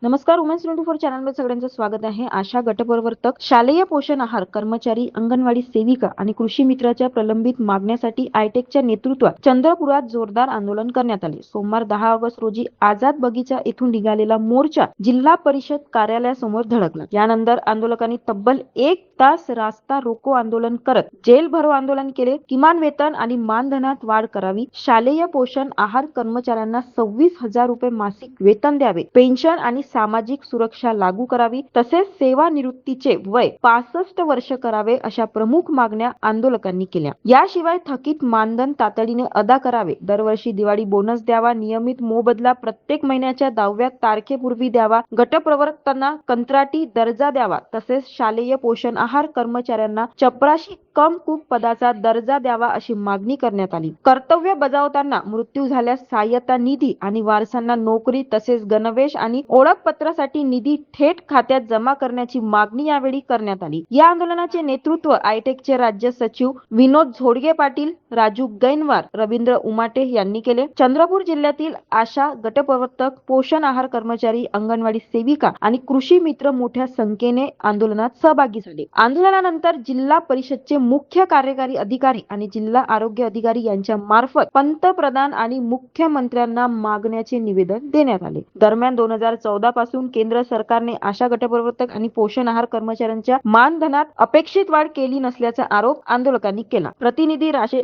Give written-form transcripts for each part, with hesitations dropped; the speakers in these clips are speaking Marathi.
नमस्कार, वुमेन्स 24 चॅनलमध्ये सगळ्यांचं स्वागत आहे. आशा गटप्रवर्तक, शालेय पोषण आहार कर्मचारी, अंगणवाडी सेविका आणि कृषी मित्राच्या प्रलंबित मागण्यासाठी आयटेकच्या नेतृत्वात चंद्रपुरात जोरदार आंदोलन करण्यात आले. सोमवार 10 ऑगस्ट रोजी आझाद बगीचा येथून निघालेला मोर्चा जिल्हा परिषद कार्यालयासमोर धडकला. यानंतर आंदोलकांनी तब्बल 1 तास रास्ता रोको आंदोलन करत जेल भरो आंदोलन केले. किमान वेतन आणि मानधनात वाढ करावी, शालेय पोषण आहार कर्मचाऱ्यांना 26,000 रुपये मासिक वेतन द्यावे, पेन्शन आणि सामाजिक सुरक्षा लागू करावी, तसेच सेवानिवृत्तीचे वय 65 वर्ष करावे, अशा प्रमुख मागण्या आंदोलकांनी केल्या. याशिवाय थकीत मानधन तातडीने अदा करावे, दरवर्षी दिवाळी बोनस द्यावा, नियमित मोबदला प्रत्येक महिन्याच्या 10व्या तारखेपूर्वी द्यावा, गटप्रवर्तकांना कंत्राटी दर्जा द्यावा, तसेच शालेय पोषण आहार कर्मचाऱ्यांना चपराशी कम कुक पदाचा दर्जा द्यावा, अशी मागणी करण्यात आली. कर्तव्य बजावताना मृत्यू झाल्यास सहाय्यता निधी आणि वारसांना नोकरी तसेच गणवेश आणि ओळखपत्रासाठी निधी थेट खात्यात जमा करण्याची मागणी यावेळी करण्यात आली. या आंदोलनाचे नेतृत्व आयटेकचे राज्य सचिव विनोद झोडगे पाटील, राजू गैनवार, रवींद्र उमाटे यांनी केले. चंद्रपूर जिल्ह्यातील आशा गटप्रवर्तक, पोषण आहार कर्मचारी, अंगणवाडी सेविका आणि कृषी मित्र मोठ्या संख्येने आंदोलनात सहभागी झाले. आंदोलनानंतर जिल्हा परिषदचे मुख्य कार्यकारी अधिकारी आणि जिल्हा आरोग्य अधिकारी यांच्या मार्फत पंतप्रधान आणि मुख्यमंत्र्यांना मागण्याचे निवेदन देण्यात आले. दरम्यान 2014 पासून केंद्र सरकारने आशा गटप्रवर्तक आणि पोषण आहार कर्मचाऱ्यांच्या मानधनात अपेक्षित वाढ केली नसल्याचा आरोप आंदोलकांनी केला. प्रतिनिधी राशे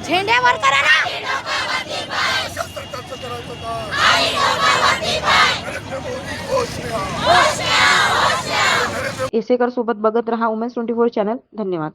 झेंड्यावर करा ना. एसेकर सोबत बघत रहा वुमेन्स 24 चॅनल. धन्यवाद.